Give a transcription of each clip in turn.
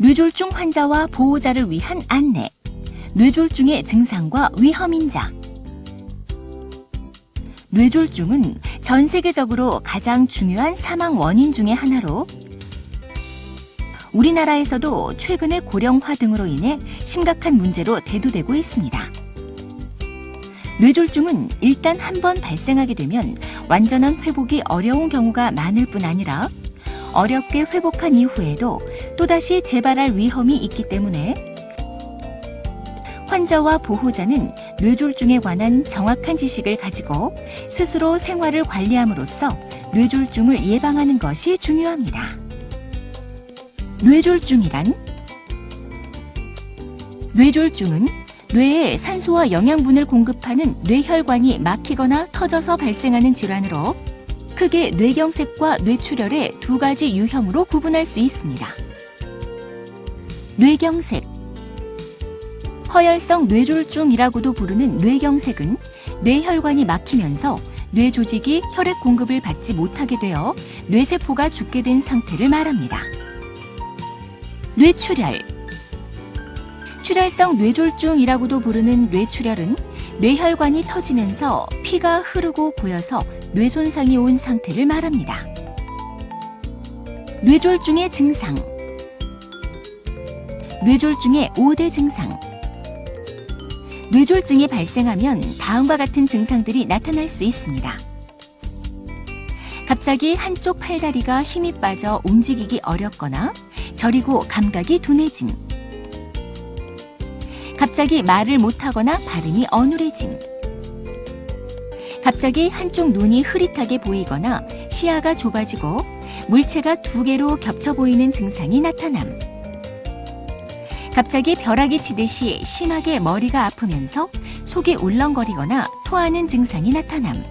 뇌졸중 환자와 보호자를 위한 안내. 뇌졸중의 증상과 위험인자. 뇌졸중은 전 세계적으로 가장 중요한 사망 원인 중의 하나로 우리나라에서도 최근의 고령화 등으로 인해 심각한 문제로 대두되고 있습니다. 뇌졸중은 일단 한번 발생하게 되면 완전한 회복이 어려운 경우가 많을 뿐 아니라 어렵게 회복한 이후에도 또다시 재발할 위험이 있기 때문에 환자와 보호자는 뇌졸중에 관한 정확한 지식을 가지고 스스로 생활을 관리함으로써 뇌졸중을 예방하는 것이 중요합니다. 뇌졸중이란? 뇌졸중은 뇌에 산소와 영양분을 공급하는 뇌혈관이 막히거나 터져서 발생하는 질환으로 크게 뇌경색과 뇌출혈의 두 가지 유형으로 구분할 수 있습니다. 뇌경색. 허혈성 뇌졸중이라고도 부르는 뇌경색은 뇌혈관이 막히면서 뇌 조직이 혈액 공급을 받지 못하게 되어 뇌세포가 죽게 된 상태를 말합니다. 뇌출혈. 출혈성 뇌졸중이라고도 부르는 뇌출혈은 뇌혈관이 터지면서 피가 흐르고 고여서 뇌손상이 온 상태를 말합니다. 뇌졸중의 증상. 뇌졸중의 5대 증상. 뇌졸중이 발생하면 다음과 같은 증상들이 나타날 수 있습니다. 갑자기 한쪽 팔다리가 힘이 빠져 움직이기 어렵거나 저리고 감각이 둔해짐. 갑자기 말을 못하거나 발음이 어눌해짐. 갑자기 한쪽 눈이 흐릿하게 보이거나 시야가 좁아지고 물체가 두 개로 겹쳐 보이는 증상이 나타남. 갑자기 벼락이 치듯이 심하게 머리가 아프면서 속이 울렁거리거나 토하는 증상이 나타남.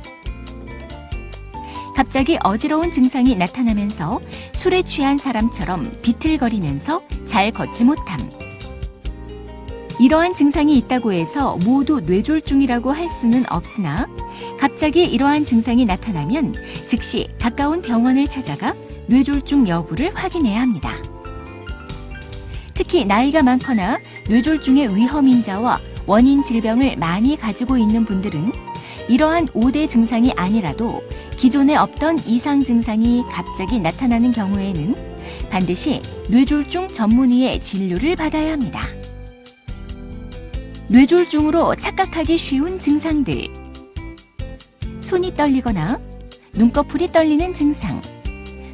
갑자기 어지러운 증상이 나타나면서 술에 취한 사람처럼 비틀거리면서 잘 걷지 못함. 이러한 증상이 있다고 해서 모두 뇌졸중이라고 할 수는 없으나 갑자기 이러한 증상이 나타나면 즉시 가까운 병원을 찾아가 뇌졸중 여부를 확인해야 합니다. 특히 나이가 많거나 뇌졸중의 위험인자와 원인 질병을 많이 가지고 있는 분들은 이러한 5대 증상이 아니라도 기존에 없던 이상 증상이 갑자기 나타나는 경우에는 반드시 뇌졸중 전문의의 진료를 받아야 합니다. 뇌졸중으로 착각하기 쉬운 증상들. 손이 떨리거나 눈꺼풀이 떨리는 증상,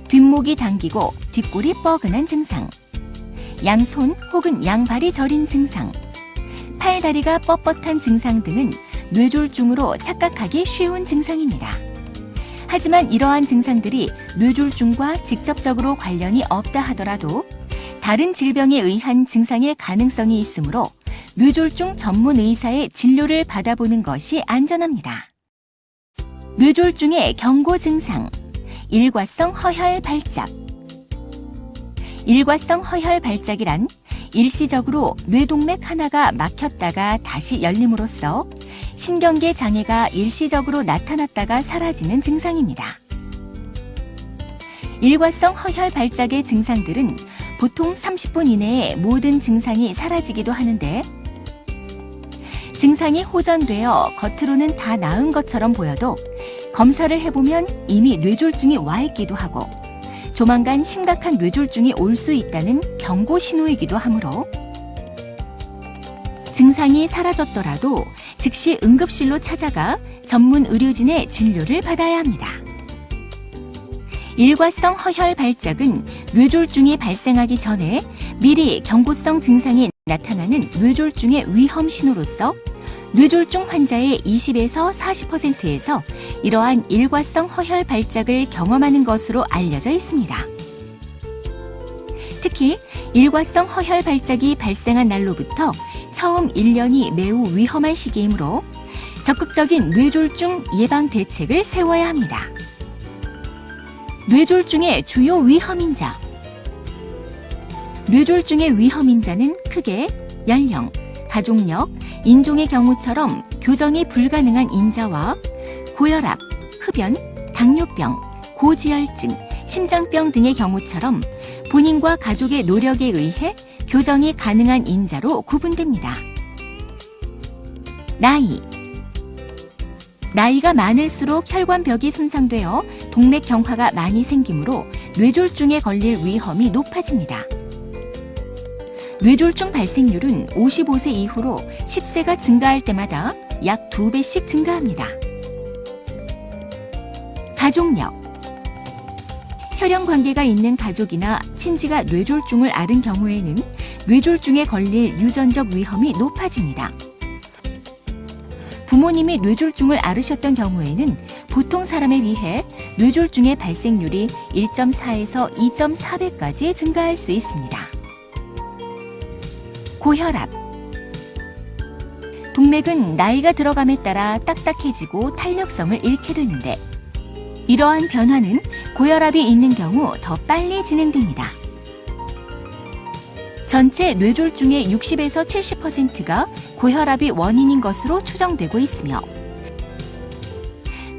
뒷목이 당기고 뒷골이 뻐근한 증상, 양손 혹은 양발이 저린 증상, 팔다리가 뻣뻣한 증상 등은 뇌졸중으로 착각하기 쉬운 증상입니다. 하지만 이러한 증상들이 뇌졸중과 직접적으로 관련이 없다 하더라도 다른 질병에 의한 증상일 가능성이 있으므로 뇌졸중 전문 의사의 진료를 받아보는 것이 안전합니다. 뇌졸중의 경고 증상, 일과성 허혈 발작. 일과성 허혈 발작이란 일시적으로 뇌동맥 하나가 막혔다가 다시 열림으로써 신경계 장애가 일시적으로 나타났다가 사라지는 증상입니다. 일과성 허혈 발작의 증상들은 보통 30분 이내에 모든 증상이 사라지기도 하는데 증상이 호전되어 겉으로는 다 나은 것처럼 보여도 검사를 해보면 이미 뇌졸중이 와 있기도 하고 조만간 심각한 뇌졸중이 올 수 있다는 경고 신호이기도 하므로 증상이 사라졌더라도 즉시 응급실로 찾아가 전문 의료진의 진료를 받아야 합니다. 일과성 허혈 발작은 뇌졸중이 발생하기 전에 미리 경고성 증상이 나타나는 뇌졸중의 위험 신호로서 뇌졸중 환자의 20에서 40%에서 이러한 일과성 허혈 발작을 경험하는 것으로 알려져 있습니다. 특히 일과성 허혈 발작이 발생한 날로부터 처음 1년이 매우 위험한 시기이므로 적극적인 뇌졸중 예방 대책을 세워야 합니다. 뇌졸중의 주요 위험인자. 뇌졸중의 위험인자는 크게 연령, 가족력, 인종의 경우처럼 교정이 불가능한 인자와 고혈압, 흡연, 당뇨병, 고지혈증, 심장병 등의 경우처럼 본인과 가족의 노력에 의해 교정이 가능한 인자로 구분됩니다. 나이가 많을수록 혈관벽이 손상되어 동맥경화가 많이 생기므로 뇌졸중에 걸릴 위험이 높아집니다. 뇌졸중 발생률은 55세 이후로 10세가 증가할 때마다 약 2배씩 증가합니다. 가족력. 혈연 관계가 있는 가족이나 친지가 뇌졸중을 앓은 경우에는 뇌졸중에 걸릴 유전적 위험이 높아집니다. 부모님이 뇌졸중을 앓으셨던 경우에는 보통 사람에 비해 뇌졸중의 발생률이 1.4에서 2.4배까지 증가할 수 있습니다. 고혈압. 동맥은 나이가 들어감에 따라 딱딱해지고 탄력성을 잃게 되는데 이러한 변화는 고혈압이 있는 경우 더 빨리 진행됩니다. 전체 뇌졸중의 60에서 70%가 고혈압이 원인인 것으로 추정되고 있으며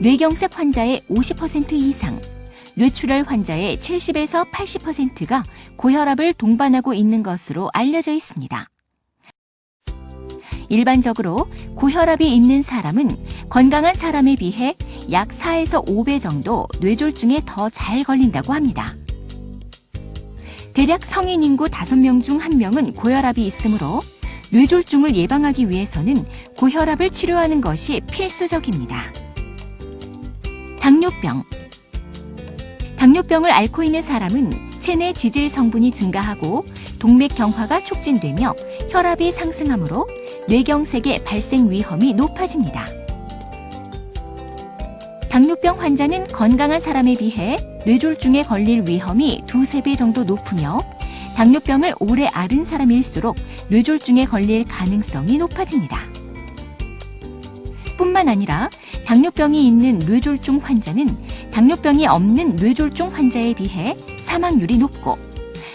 뇌경색 환자의 50% 이상, 뇌출혈 환자의 70에서 80%가 고혈압을 동반하고 있는 것으로 알려져 있습니다. 일반적으로 고혈압이 있는 사람은 건강한 사람에 비해 약 4에서 5배 정도 뇌졸중에 더 잘 걸린다고 합니다. 대략 성인 인구 5명 중 1명은 고혈압이 있으므로 뇌졸중을 예방하기 위해서는 고혈압을 치료하는 것이 필수적입니다. 당뇨병을 앓고 있는 사람은 체내 지질 성분이 증가하고 동맥경화가 촉진되며 혈압이 상승하므로 뇌경색의 발생 위험이 높아집니다. 당뇨병 환자는 건강한 사람에 비해 뇌졸중에 걸릴 위험이 2~3배 정도 높으며 당뇨병을 오래 앓은 사람일수록 뇌졸중에 걸릴 가능성이 높아집니다. 뿐만 아니라 당뇨병이 있는 뇌졸중 환자는 당뇨병이 없는 뇌졸중 환자에 비해 사망률이 높고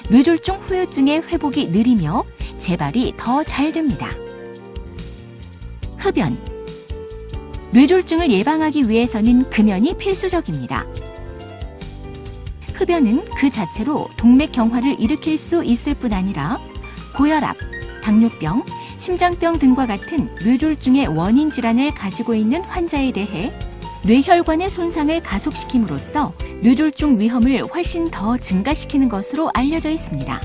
뇌졸중 후유증의 회복이 느리며 재발이 더 잘 됩니다. 흡연. 뇌졸중을 예방하기 위해서는 금연이 필수적입니다. 흡연은 그 자체로 동맥경화를 일으킬 수 있을 뿐 아니라 고혈압, 당뇨병, 심장병 등과 같은 뇌졸중의 원인 질환을 가지고 있는 환자에 대해 뇌혈관의 손상을 가속시킴으로써 뇌졸중 위험을 훨씬 더 증가시키는 것으로 알려져 있습니다.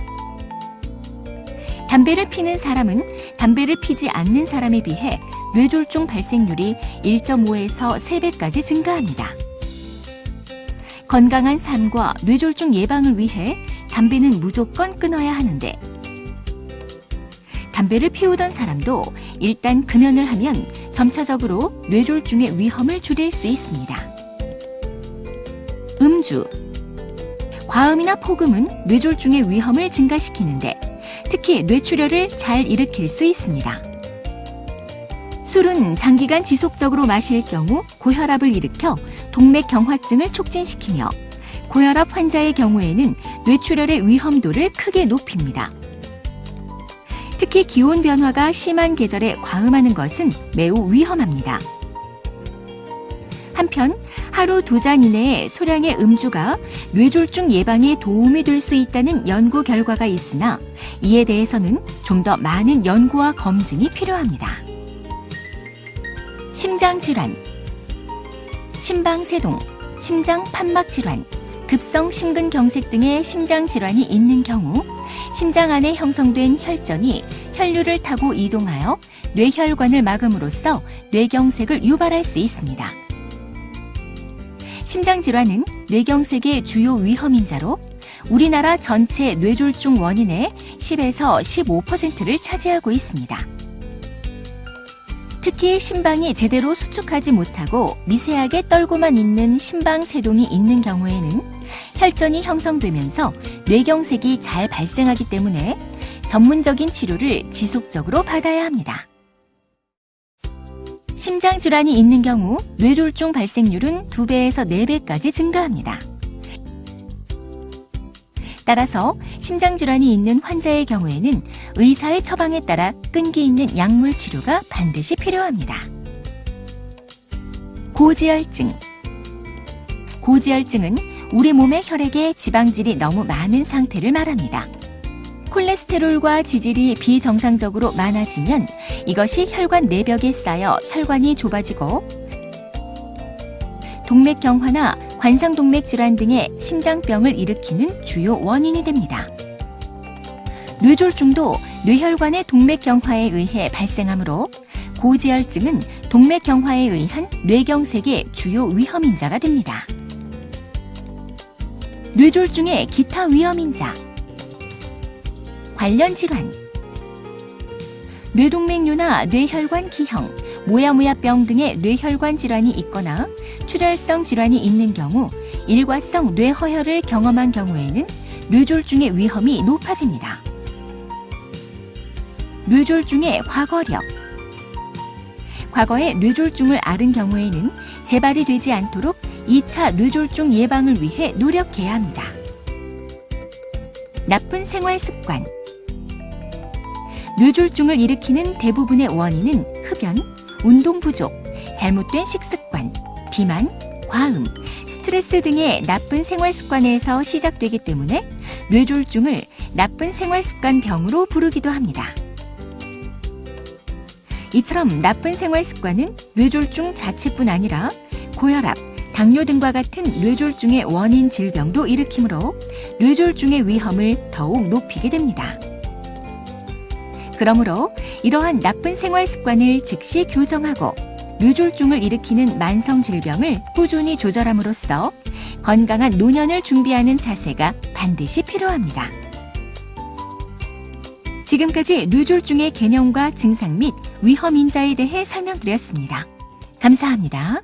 담배를 피는 사람은 담배를 피지 않는 사람에 비해 뇌졸중 발생률이 1.5에서 3배까지 증가합니다. 건강한 삶과 뇌졸중 예방을 위해 담배는 무조건 끊어야 하는데 담배를 피우던 사람도 일단 금연을 하면 점차적으로 뇌졸중의 위험을 줄일 수 있습니다. 음주. 과음이나 폭음은 뇌졸중의 위험을 증가시키는데 특히 뇌출혈을 잘 일으킬 수 있습니다. 술은 장기간 지속적으로 마실 경우 고혈압을 일으켜 동맥경화증을 촉진시키며 고혈압 환자의 경우에는 뇌출혈의 위험도를 크게 높입니다. 특히 기온 변화가 심한 계절에 과음하는 것은 매우 위험합니다. 한편 하루 2잔 이내의 소량의 음주가 뇌졸중 예방에 도움이 될 수 있다는 연구 결과가 있으나 이에 대해서는 좀 더 많은 연구와 검증이 필요합니다. 심장질환, 심방세동, 심장판막질환, 급성심근경색 등의 심장질환이 있는 경우 심장 안에 형성된 혈전이 혈류를 타고 이동하여 뇌혈관을 막음으로써 뇌경색을 유발할 수 있습니다. 심장질환은 뇌경색의 주요 위험인자로 우리나라 전체 뇌졸중 원인의 10에서 15%를 차지하고 있습니다. 특히 심방이 제대로 수축하지 못하고 미세하게 떨고만 있는 심방세동이 있는 경우에는 혈전이 형성되면서 뇌경색이 잘 발생하기 때문에 전문적인 치료를 지속적으로 받아야 합니다. 심장질환이 있는 경우 뇌졸중 발생률은 2배에서 4배까지 증가합니다. 따라서 심장질환이 있는 환자의 경우에는 의사의 처방에 따라 끈기 있는 약물 치료가 반드시 필요합니다. 고지혈증. 고지혈증은 우리 몸의 혈액에 지방질이 너무 많은 상태를 말합니다. 콜레스테롤과 지질이 비정상적으로 많아지면 이것이 혈관 내벽에 쌓여 혈관이 좁아지고 동맥경화나 관상동맥 질환 등의 심장병을 일으키는 주요 원인이 됩니다. 뇌졸중도 뇌혈관의 동맥경화에 의해 발생하므로 고지혈증은 동맥경화에 의한 뇌경색의 주요 위험인자가 됩니다. 뇌졸중의 기타 위험인자 관련 질환 뇌동맥류나 뇌혈관 기형, 모야모야병 등의 뇌혈관 질환이 있거나 출혈성 질환이 있는 경우 일과성 뇌허혈을 경험한 경우에는 뇌졸중의 위험이 높아집니다. 뇌졸중의 과거력 과거에 뇌졸중을 앓은 경우에는 재발이 되지 않도록 2차 뇌졸중 예방을 위해 노력해야 합니다. 나쁜 생활 습관 뇌졸중을 일으키는 대부분의 원인은 흡연, 운동 부족, 잘못된 식습관, 비만, 과음, 스트레스 등의 나쁜 생활 습관에서 시작되기 때문에 뇌졸중을 나쁜 생활 습관 병으로 부르기도 합니다. 이처럼 나쁜 생활 습관은 뇌졸중 자체뿐 아니라 고혈압, 당뇨 등과 같은 뇌졸중의 원인 질병도 일으키므로 뇌졸중의 위험을 더욱 높이게 됩니다. 그러므로 이러한 나쁜 생활 습관을 즉시 교정하고 뇌졸중을 일으키는 만성 질병을 꾸준히 조절함으로써 건강한 노년을 준비하는 자세가 반드시 필요합니다. 지금까지 뇌졸중의 개념과 증상 및 위험 인자에 대해 설명드렸습니다. 감사합니다.